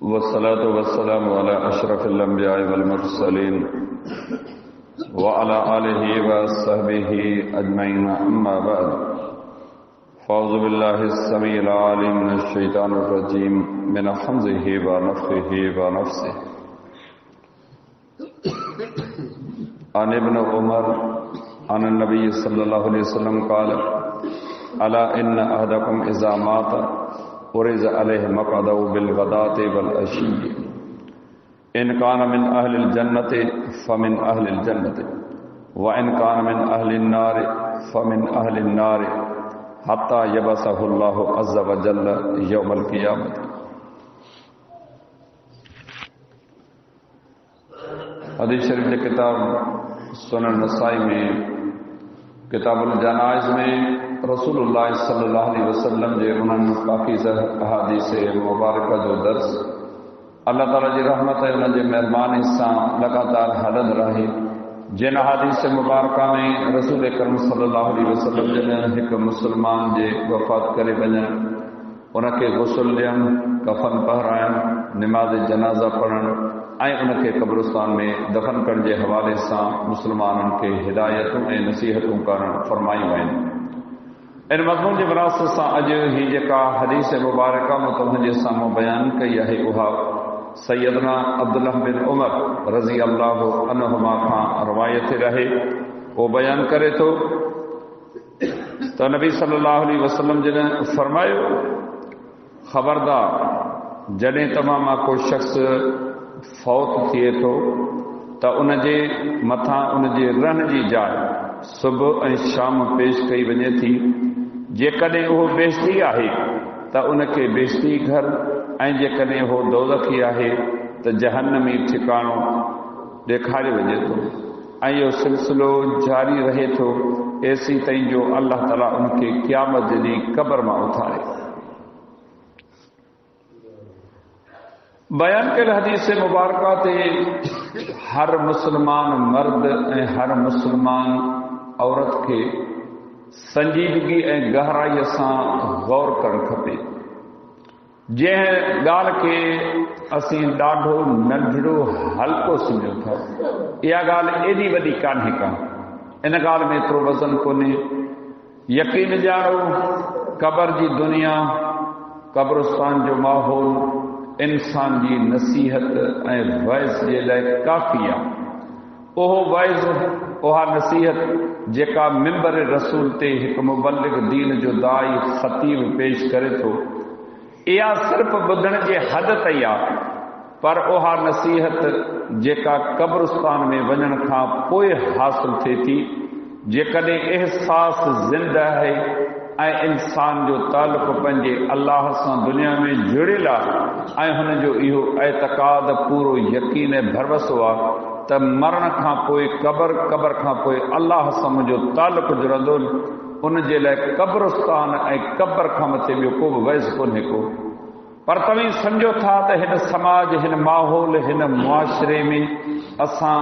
वस्सलातु वस्सलामु अला अशरफिल अंबिया वल मुरसलीन व अला आलिहि व सहबिहि अजमईन अम्मा बाद फ़अऊज़ु बिल्लाहिस समीइल अलीम मिनश शैतानिर रजीम मिन हम्ज़िहि व नफ़्ख़िहि व नफ़्सिहि। अन इब्न उमर अन नबी सल्लल्लाहु अलैहि वसल्लम क़ाल अला इन्न अहदकुम इज़ा मात उरिज़ अलैहि मक़अदहु बिल ग़दाति वल अशिय्यि इन कान मिन अहलिल जन्नति फ़मिन अहलिल जन्नति व इन कान मिन अहलिन नारि फ़मिन अहलिन नारि हत्ता यबअसहुल्लाहु अज़्ज़ व जल्ल यौमल क़ियामत। हदीस शरीफ की किताब सुनन नसाई में किताबुल जनाइज़ में रसूलुल्लाह सल्लल्लाहु अलैहि वसल्लम जे उन्हनि पाकीज़ा अहादीस मुबारक जो दर्स अल्लाह ताला जी रहमत ऐं उन जे महिरबानी सां लगातार हलंदो रहे। जिन अहादीस मुबारक में रसूल करीम सल्लल्लाहु अलैहि वसल्लम जॾहिं हिकु मुस्लमान जे वफ़ात करे वञनि उनखे गुस्ल ॾियणु, कफ़न पहिराइणु, निमाज़ जनाज़ा पढ़णु ऐं उनखे क़ब्रिस्तान में दफ़न करण जे हवाले सां मुस्लमाननि खे हिदायतूं ऐं नसीहतूं करणु फरमायूं आहिनि। इन मज़मून जे विरासत सां अॼु ही जेका हदीस मुबारक मां तव्हांजे साम्हूं बयानु कई आहे उहा सैयदना अब्दुल्लाह बिन उमर रज़ी अल्लाहु अन्हुमा खां रवायत रहे। वो बयानु करे थो त नबी सल्लल्लाहु अलैहि वसल्लम जन फरमायो, ख़बरदार जॾहिं तव्हां मां को शख़्स फौत थिए थो त उनजे मथां उनजे रहण जी जाइ सुबुह ऐं शाम पेश कई वञे थी। जेकॾहिं उहो बेइज़्ती आहे त उनखे बेइज़्ती घर ऐं जेकॾहिं उहो दोज़खी आहे त जहन्नमी ठिकाणो ॾेखारे वञे थो ऐं इहो सिलसिलो जारी रहे थो एसी ताईं जो अल्लाह ताला उनखे क़यामत जे ॾींहुं क़ब्र मां उथारे। बयान कयल हदीस मुबारक ते हर मुस्लमान मर्द ऐं हर मुस्लमान औरत खे संजीदगी ऐं गहराईअ सां गौर करणु खपे। जंहिं ॻाल्हि खे असीं ॾाढो नंढड़ो हल्को सम्झूं था, इहा ॻाल्हि एॾी वॾी कान्हे का, इन ॻाल्हि में एतिरो वज़न कोन्हे। यकीन ॼाणो क़ब्र जी दुनिया, क़ब्रिस्तान जो माहौल इंसान जी नसीहत ऐं वइज़ जे लाइ काफ़ी आहे। उहो वइज़, उहा नसीहत जेका मिंबर रसूल ते हिकु मुबल्लिग दीन जो दाई ख़तीब पेश करे थो, इहा सिर्फ़ ॿुधण जे हद ताईं आहे, पर उहा नसीहत जेका क़ब्रिस्तान में वञण खां पोइ हासिल थिए थी, जेकॾहिं अहसास ज़िंदा आहे ऐं इंसान जो तालुक़ पंहिंजे अल्लाह सां दुनिया में जुड़ियल आहे ऐं हुनजो इहो एतक़ाद पूरो यकीन ऐं भरवसो आहे त मरण खां पोइ क़ब्र खां पोइ अल्लाह सां मुंहिंजो तालुक़ जुड़ंदो, उन जे लाइ क़ब्रिस्तान ऐं क़ब्र खां मथे ॿियो को बि वइज़ कोन्हे को। पर तव्हां सम्झो था त हिन समाज, हिन माहौल, हिन मुआशिरे में असां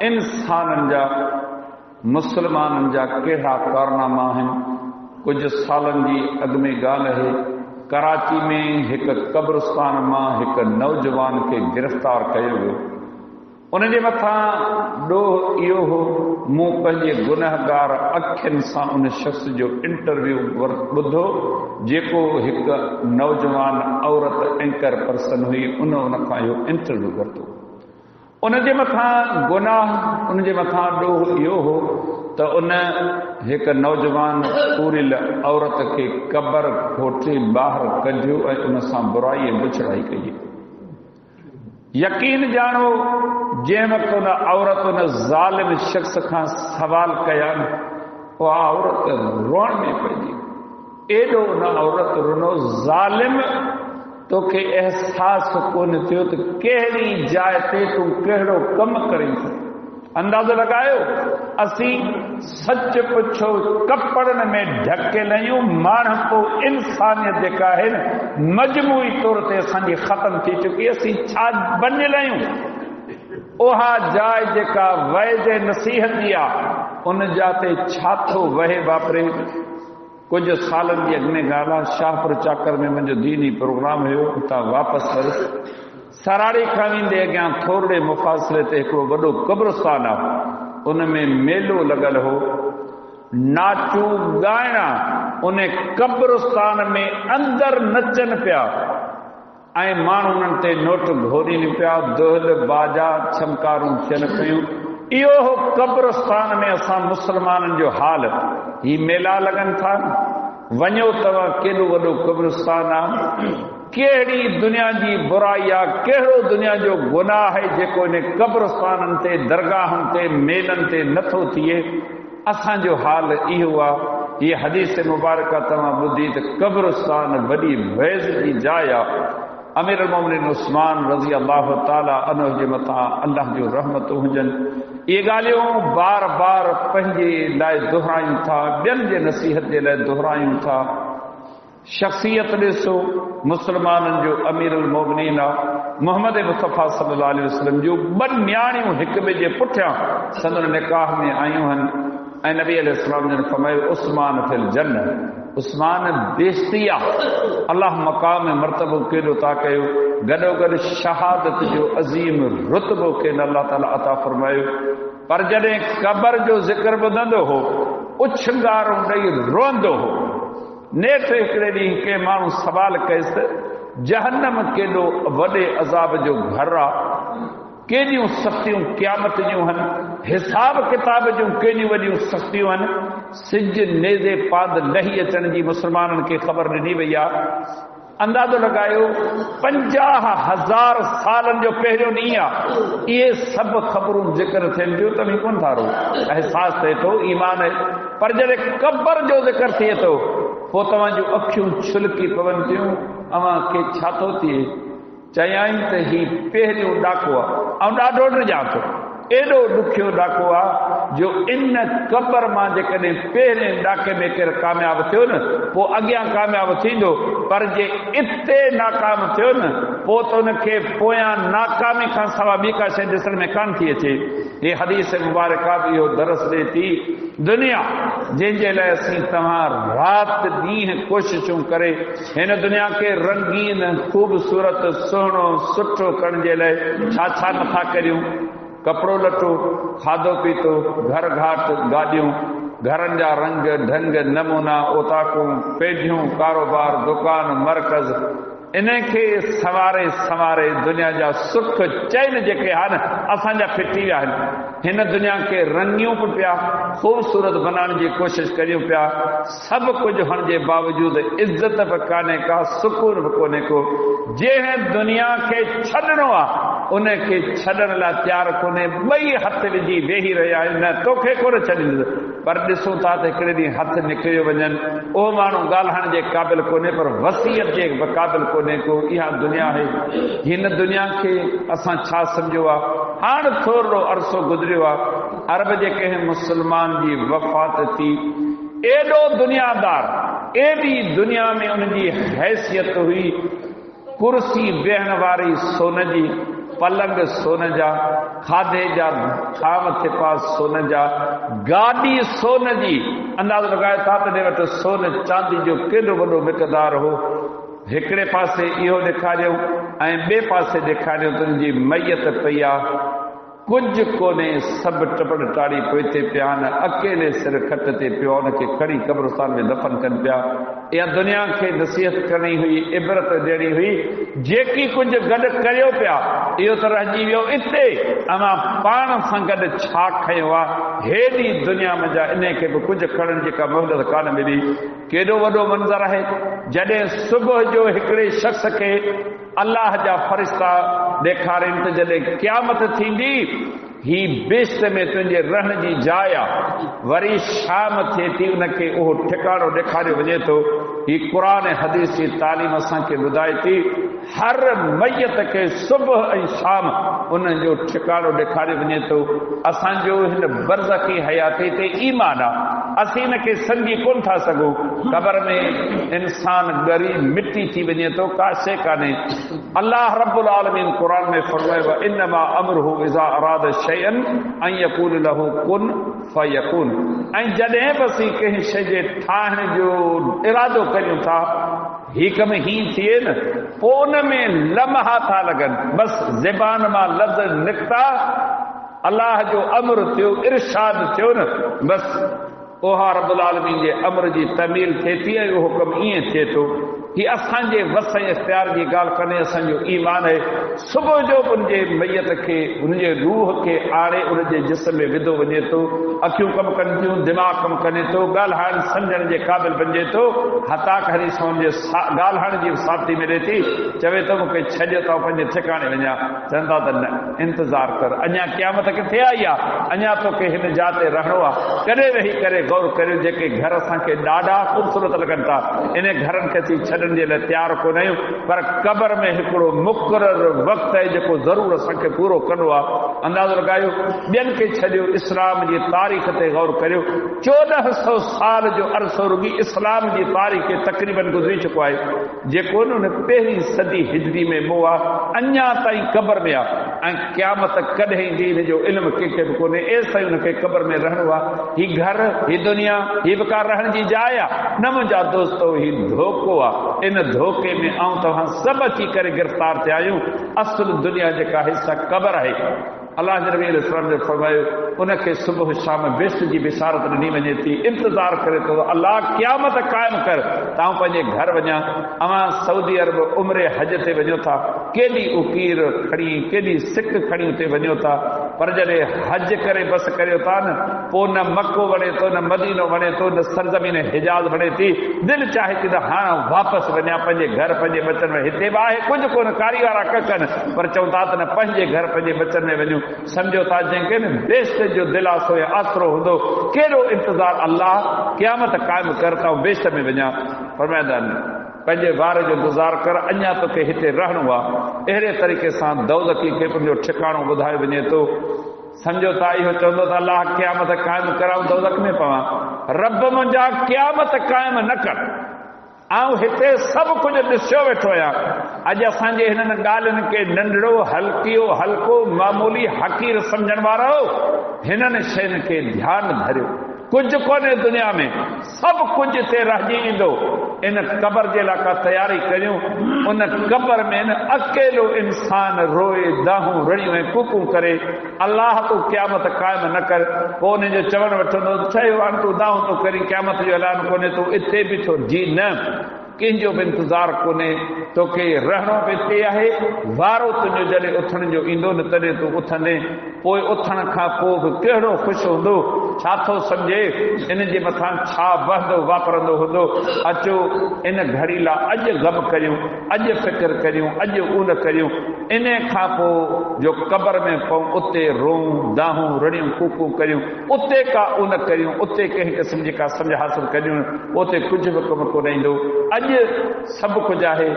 इंसाननि जा, मुस्लमाननि जा कहिड़ा कारनामा आहिनि। कुझु सालनि जी अॻु में ॻाल्हि आहे, कराची में हिकु क़ब्रिस्तान मां हिकु नौजवान खे गिरफ़्तार कयो वियो। उन जे मथां ॾोह इहो हो, मूं पंहिंजे गुनहगार अखियुनि सां उन शख़्स जो इंटरव्यू ॿुधो जेको हिकु नौजवान औरत एंकर पर्सन हुई, उन खां इहो इंटरव्यू वरितो। उन जे मथां गुनाह, उन जे मथां ॾोह इहो हो त उन हिकु नौजवान पूरियल औरत खे क़ब्र खोटे ॿाहिरि कढियो ऐं उन सां बुराई ऐं बुछड़ाई कई। यकीन ॼाणो जंहिं वक़्तु उन औरत उन ज़ालिम शख़्स खां सवाल कया, उहा औरत रोअण में पइजी। एॾो उन औरत रुनो, ज़ालिम तोखे अहसास कोन थियो त कहिड़ी जाइ ते तूं कहिड़ो कमु करीं थो। अंदाज़ो लॻायो, असीं सच पुछो कपड़नि में ढकियल आहियूं, माण्हू पोइ इंसानियत जेका आहे न मजमूई तौर ते असांजी ख़तम थी चुकी, असीं छा बनियल आहियूं। उहा जाइ जेका वइज़ नसीहत जी आहे, उन जा ते छा थो वहे वापरे। कुछ सालन जी अॻु में ॻाल्हि आहे, शाहपुर चाकर में मुंहिंजो दीनी प्रोग्राम हुयो, उतां वापसि वरिस सराड़ी खां वेंदे अॻियां थोरे मुफ़ासिले ते हिकिड़ो वॾो क़ब्रस्तान आहे, उन में मेलो लॻल हो, नाचू ॻाइणा उन क़ब्रस्तान में अंदरि नचनि पिया ऐं माण्हू उन्हनि ते नोट घोरीनि पिया, दोहल बाजा छमकारूं थियनि पियूं। इहो हो क़ब्रस्तान में असां मुस्लमाननि जो हाल। ही मेला लॻनि था, वञो तव्हां केॾो वॾो क़ब्रस्तान आहे, कहिड़ी दुनिया जी बुराई आहे, कहिड़ो दुनिया जो गुनाह आहे जेको इन क़ब्रस्ताननि ते दरगाहनि ते मेलनि ते नथो थिए। असांजो हाल इहो आहे। हीअ हदीस मुबारक तव्हां ॿुधी त क़ब्रस्तान वॾी बैज़ जी जाइ आहे। अमीर मोमिनीन उस्मान रज़ी अल्लाह ताला अन्हु जे मथां अल्लाह जो रहमतूं हुजनि। इहे ॻाल्हियूं बार बार पंहिंजे लाइ दोहरायूं था, ॿियनि जे नसीहत जे लाइ दोहरायूं था। शख़्सियत ॾिसो, मुस्लमाननि जो अमीर मोमिनीन आहे, मोहम्मद मुस्तफ़ा सल्लल्लाहु अलैहि वसल्लम जूं ॿ न्याणियूं हिक ॿिए जे पुठियां संदन निकाह में आयूं आहिनि ऐं नबी अलैहिस्सलाम जन फरमायो उस्मान फिल जन्नह, उस्मान बेश्ती आहे। अल्लाह मक़ाम मर्तबो केॾो था कयो, गॾोगॾु शहादत जो अज़ीम रुतबो खेनि अल्लाह ताला अता फरमायो। पर जॾहिं क़बर जो ज़िक्र ॿुधंदो हो, उछंगारूं ॾेई रोअंदो हो। नेठि हिकिड़े ॾींहुं के माण्हू सवाल कयसि, जहन्नम केॾो वॾे अज़ाब जो घर आहे, केॾियूं सख़्तियूं क़यामत जूं आहिनि, हिसाब किताब जूं केॾियूं वॾियूं सख़्तियूं आहिनि। सिज नेज़े पाद लही अचण जी मुस्लमाननि खे ख़बर ॾिनी वई आहे। अंदाज़ो लॻायो 50,000 सालनि जो पहिरियों ॾींहुं आहे। इहे सभु ख़बरूं ज़िक्र थियनि थियूं, तव्हीं कोन था रो, अहसास थिए थो, ईमान आहे। पर जॾहिं क़बर जो ज़िक्र थिए थो, पोइ तव्हांजूं अखियूं छुलकी पवनि थियूं। अव्हां खे छा थो थिए? चयाईं त ही पहिरियों ॾाको आहे ऐं ॾाढो ड्रिजां थो, एॾो ॾुखियो ॾाको आहे जो इन क़बर मां जेकॾहिं पहिरें ॾाके में केरु कामयाबु थियो न, पोइ अॻियां कामयाबु थींदो। पर जे इते नाकाम थियो न, पोइ त उनखे पोयां नाकामी खां सवाइ ॿी का शइ ॾिसण में कान थी अचे। हे हदीस मुबारक इहो दरस ॾिए थी, दुनिया जंहिंजे लाइ असीं तव्हां राति ॾींहं कोशिशूं करे हिन दुनिया खे रंगीन ख़ूबसूरत सुहिणो सुठो करण जे लाइ छा छा नथा करियूं। कपिड़ो लटो, खाधो पीतो, घर घाट, गाॾियूं, घरनि जा रंग ढंग नमूना, ओताकूं, पेढियूं, कारोबार, दुकान, मरकज़, इनखे संवारे संवारे दुनिया जा सुख चैन जेके आहिनि असांजा फिटी विया आहिनि। हिन दुनिया खे रंगियूं बि पिया, ख़ूबसूरत बनाइण जी कोशिशि करियूं पिया। सभु कुझु हुअण जे बावजूदि इज़त बि कान्हे का, सुकून बि कोन्हे को। जंहिं दुनिया खे छॾणो आहे उनखे छॾण लाइ तयारु कोन्हे। ॿई हथ विझी वेही रहिया आहिनि, न तोखे कोन छॾींदुसि। पर ॾिसूं था त हिकिड़े ॾींहुं हथ निकिरियो वञनि, उहो माण्हू ॻाल्हाइण जे क़ाबिल कोन्हे, पर वसीयत जे क़ाबिल कोन्हे को। इहा दुनिया आहे। हिन दुनिया खे असां छा सम्झो आहे? हाणे थोरो अरसो गुज़रियो आहे, अरब जे कंहिं मुस्लमान जी वफ़ात थी। एॾो दुनियादार, एॾी दुनिया में उनजी हैसियत हुई। कुर्सी वेहण वारी सोन जी, पलंग सोन जा, खाधे जा थाम थिपा सोन जा, गाॾी सोन जी। अंदाज़ो लॻाए था त वटि सोन चांदी जो केॾो वॾो मिक़दार हो। हिकिड़े पासे इहो ॾेखारियो ऐं ॿिए पासे ॾेखारियो त उनजी मैयत पई आहे। कुझु कोन्हे, सभु टपड़ टाड़ी पोइते पिया आहिनि। अकेले सिर खट ते पियो, उनखे खणी क़ब्रस्तान में दफ़न कनि पिया। इहा दुनिया खे नसीहत करणी हुई, इबरत ॾियणी हुई। जेकी कुझु गॾु करियो पिया, इहो त रहिजी वियो इते। अमां पाण सां गॾु छा खयो आहे? हेॾी दुनिया में जा इनखे बि कुझु खणण जी का मोहलत कान मिली। केॾो वॾो मंज़र आहे जॾहिं सुबुह जो हिकिड़े शख़्स खे अल्लाह जा फ़रिश्ता ॾेखारीनि त जॾहिं क़यामत थींदी, ही बेश्त में तुंहिंजे रहण जी जाइ आहे। वरी शाम थिए थी, उनखे उहो ठिकाणो ॾेखारियो वञे थो। ही क़ुर ऐं हदीस जी तालीम असांखे ॿुधाए थी, हर मैयत खे सुबुह ऐं शाम उनजो ठिकाणो ॾेखारियो वञे थो। असांजो हिन बरज़खी हयाती ते ईमान आहे, असीं हिनखे सम्झी कोन था सघूं। क़बर में इंसान ॻरी मिटी थी वञे थो, का शइ कान्हे। अल्लाह रब्बुल आलमीन क़ुर में फरमायो, इन्नमा अमरुहु इज़ा अराद शैअन अन यक़ूल लहू कुन फयकुन। ऐं जॾहिं बि असीं कंहिं शइ जे ठाहिण जो इरादो करियूं था, ही कम ही थिए न पोइ उन में लम्हा था लॻनि बस ज़बान मां लफ़्ज़ निकिता अलाह जो अमर थियो इरशाद थियो न बस ओहा रब्बुल आलमीन जे अमर जी तमील थिए थी ऐं उहो कमु ईअं थिए थो ही असांजे वस ऐं इख्तियार जी ॻाल्हि कने असांजो ईमान आहे सुबुह जो उनजे मैयत खे उनजे रूह खे आणे उनजे जिस्म में विधो वञे थो अखियूं कमु कनि थियूं दिमाग़ कमु करे थो ॻाल्हाइण सम्झण जे क़ाबिल बणिजे थो हताक हरी सोन जे ॻाल्हाइण जी साथी मिले थी चवे थो मूंखे छॾियो त पंहिंजे ठिकाणे वञा चवंदा त न इंतज़ार कर अञा क़यामत किथे आई आहे अञा तोखे हिन जाइ ते रहणो आहे कॾहिं वेही करे गौर करियो जेके घर असांखे ॾाढा ख़ूबसूरत लॻनि था इन घरनि खे असीं छॾण जे लाइ तयारु कोन आहियूं पर क़बर में हिकिड़ो मुक़ररु वक़्तु आहे जेको ज़रूरु असांखे पूरो करिणो आहे अंदाज़ो लॻायो ॿियनि खे छॾियो इस्लाम जी तारीख़ ते गौर करियो 1400 साल जो अरसो रुॻी इस्लाम जी तारीख़ तक़रीबन गुज़री चुको आहे जेको उन पहिरीं सदी हिजरी में मो आहे अञा ताईं क़बर में आहे ऐं क़यामत कॾहिं ईंदी हिन जो इल्मु कंहिंखे बि कोन्हे एसि ताईं हुनखे क़बर में रहणो आहे ही घर ही दुनिया ही बि का रहण जी जाइ आहे न मुंहिंजा दोस्तो ही धोखो आहे इन धोखे में आऊं तव्हां सभु अची करे गिरफ़्तार थिया आहियूं असुल दुनिया जेका हिसा क़बर आहे अलाह जे नबी अलैहि ने फरमायो उनखे सुबुह शाम बेस्ट जी बिसारत ॾिनी वञे थी इंतज़ार करे थो अलाह क़यामत क़ाइमु कर तव्हां पंहिंजे घर वञा अवां सऊदी अरब उम्रे हज ते वञो था केॾी उकीर खणी केॾी सिक खणी उते वञो था पर जॾहिं हज करे बस करियो था न पोइ न मको वणे थो न मदीनो वणे थो न सरज़मीन हिजाज़ वणे थी दिलि चाहे थी त हाणे वापसि वञा पंहिंजे घर पंहिंजे बचनि में हिते बि आहे कुझु कोन कारी वारा कनि पर चवनि था त न पंहिंजे घर पंहिंजे बचनि में वञूं सम्झो था जंहिंखे न बेस्ट जो दिलासो या आसरो हूंदो कहिड़ो इंतज़ार अलाह क़यामत क़ाइमु कर त बेस्ट में वञा फरमाईंदा आहिनि पंहिंजे वार जो इंतज़ार कर अञा तोखे हिते रहणो आहे अहिड़े तरीक़े सां दौलती खे पंहिंजो ठिकाणो ॿुधायो वञे थो सम्झो था इहो चवंदो त अलाह क़यामत क़ाइमु कराऊं दौलत में पवां रब मुंहिंजा क़यामत क़ाइमु न कर आऊं हिते सभु कुझु ॾिसियो वेठो आहियां अॼु असांजे हिननि ॻाल्हियुनि खे नंढड़ो हल्कियो हल्को मामूली हक़ीर सम्झण वारो हिननि शयुनि खे ध्यानु धरियो कुझु कोन्हे दुनिया में सभु कुझु हिते रहिजी ईंदो इन क़बर जे लाइ का तयारी करियूं उन क़बर में न अकेलो इंसान रोए दाहूं रड़ियूं ऐं कूकूं करे अलाह तूं क़यामत क़ाइमु न कर पोइ उन जो चवणु वठंदो चयो हाणे तूं दाहूं थो करी क़यामत जो ऐलान कोन्हे तूं हिते बि थो जी न कंहिंजो बि इंतज़ारु कोन्हे तोखे रहणो बि हिते आहे वारो तुंहिंजो जॾहिं उथण जो ईंदो न तॾहिं तूं उथंदे पोइ उथण खां पोइ बि कहिड़ो ख़ुशि हूंदो छा थो सम्झे इन जे मथां छा वहंदो वापरंदो हूंदो अचो इन घड़ी लाइ अॼु ग़म करियूं अॼु फ़िक्र करियूं अॼु ऊन करियूं इन खां पोइ जो क़बर में पऊं उते रोऊं दाहूं रड़ियूं कूकूं करियूं उते का ऊन करियूं उते कंहिं क़िस्म जी का सम्झ हासिल करियूं उते कुझु बि कमु कोन ईंदो अॼु सभु कुझु आहे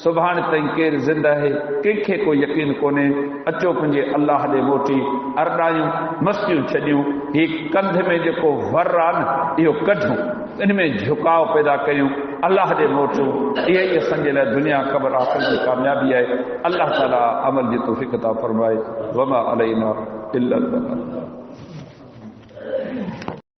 सुभाणे ताईं केरु ज़िंदा आहे कंहिंखे कोई यकीन कोन्हे अचो पंहिंजे अलाह ॾे मोटी अरडायूं मस्तियूं छॾियूं ही कंध में जेको वर आहे न इहो कढूं इन में झुकाव पैदा कयूं अलाह ॾे मोटूं इहा ई असांजे लाइ दुनिया क़बर आख़िर जी कामयाबी आहे अलाह ताला अमल जी तौफ़ीक़ अता फरमाए वमा अलैना इल्ला अल बलाग।